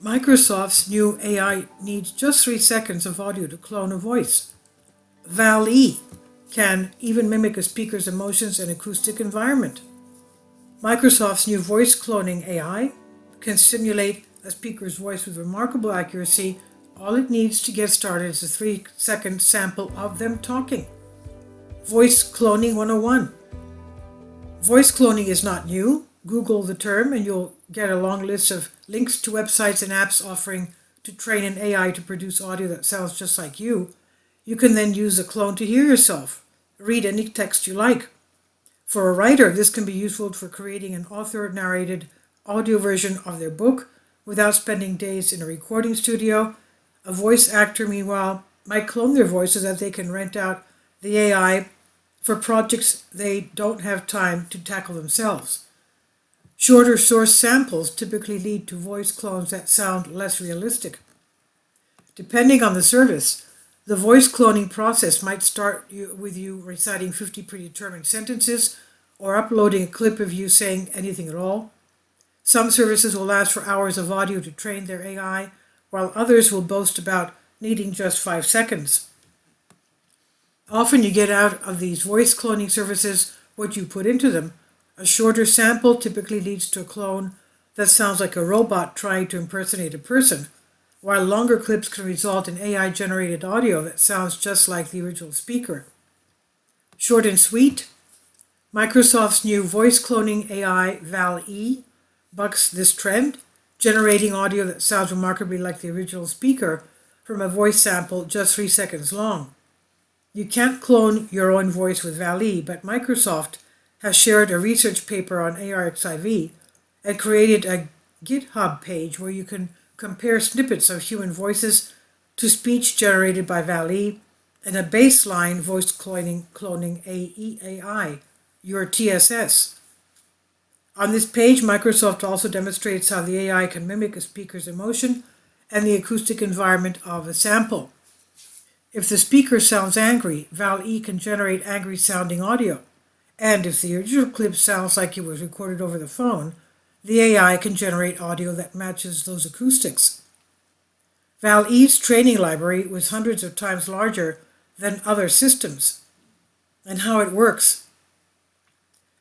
Microsoft's new AI needs just 3 seconds of audio to clone a voice. Val-E can even mimic a speaker's emotions and acoustic environment. Microsoft's new voice cloning AI can simulate a speaker's voice with remarkable accuracy. All it needs to get started is a 3-second sample of them talking. Voice Cloning 101. Voice cloning is not new. Google the term and you'll get a long list of links to websites and apps offering to train an AI to produce audio that sounds just like you. You can then use a clone to hear yourself. Read any text you like. For a writer, this can be useful for creating an author-narrated audio version of their book without spending days in a recording studio. A voice actor, meanwhile, might clone their voice so that they can rent out the AI for projects they don't have time to tackle themselves. Shorter source samples typically lead to voice clones that sound less realistic. Depending on the service, the voice cloning process might start with you reciting 50 predetermined sentences or uploading a clip of you saying anything at all. Some services will ask for hours of audio to train their AI, while others will boast about needing just 5 seconds. Often you get out of these voice cloning services what you put into them. A shorter sample typically leads to a clone that sounds like a robot trying to impersonate a person, while longer clips can result in AI-generated audio that sounds just like the original speaker. Short and sweet, Microsoft's new voice cloning AI, Val-E, bucks this trend, generating audio that sounds remarkably like the original speaker from a voice sample just 3 seconds long. You can't clone your own voice with Val-E, but Microsoft has shared a research paper on ARXIV and created a GitHub page where you can compare snippets of human voices to speech generated by Val-E and a baseline voice cloning AI, your TSS. On this page, Microsoft also demonstrates how the AI can mimic a speaker's emotion and the acoustic environment of a sample. If the speaker sounds angry, Val-E can generate angry-sounding audio. And if the original clip sounds like it was recorded over the phone, the AI can generate audio that matches those acoustics. Val-E's training library was hundreds of times larger than other systems. And how it works.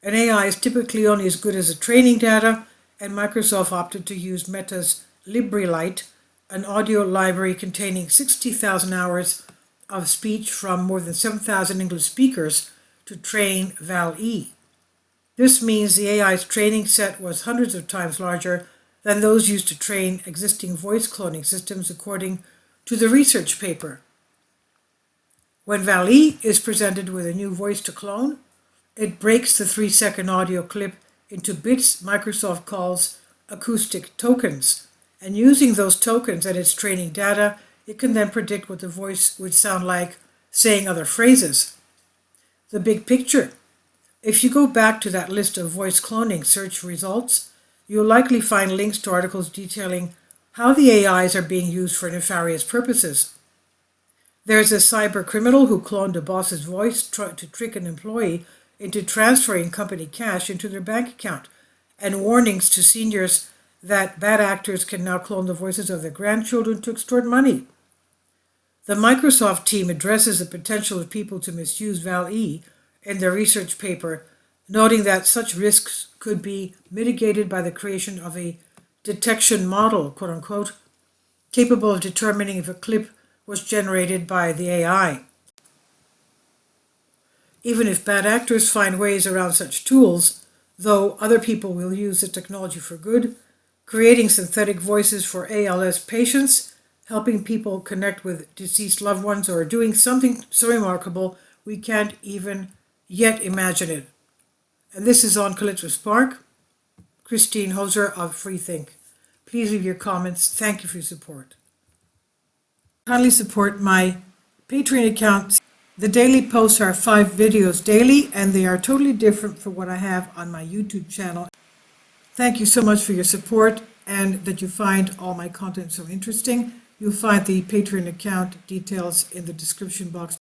An AI is typically only as good as the training data, and Microsoft opted to use Meta's LibriLite, an audio library containing 60,000 hours of speech from more than 7,000 English speakers to train Val-E. This means the AI's training set was hundreds of times larger than those used to train existing voice cloning systems, according to the research paper. When Val-E is presented with a new voice to clone, it breaks the 3-second audio clip into bits Microsoft calls acoustic tokens, and using those tokens and its training data, it can then predict what the voice would sound like saying other phrases. The big picture. If you go back to that list of voice cloning search results, you'll likely find links to articles detailing how the AIs are being used for nefarious purposes. There's a cyber criminal who cloned a boss's voice to trick an employee into transferring company cash into their bank account, and warnings to seniors that bad actors can now clone the voices of their grandchildren to extort money. The Microsoft team addresses the potential of people to misuse Val-E in their research paper, noting that such risks could be mitigated by the creation of a detection model, quote unquote, capable of determining if a clip was generated by the AI. Even if bad actors find ways around such tools, though other people will use the technology for good, creating synthetic voices for ALS patients, helping people connect with deceased loved ones, or doing something so remarkable we can't even yet imagine it. And this is on Calypso Spark. Christine Hoser of Freethink. Please leave your comments. Thank you for your support. Kindly support my Patreon account. The daily posts are 5 videos daily, and they are totally different from what I have on my YouTube channel. Thank you so much for your support and that you find all my content so interesting. You'll find the Patreon account details in the description box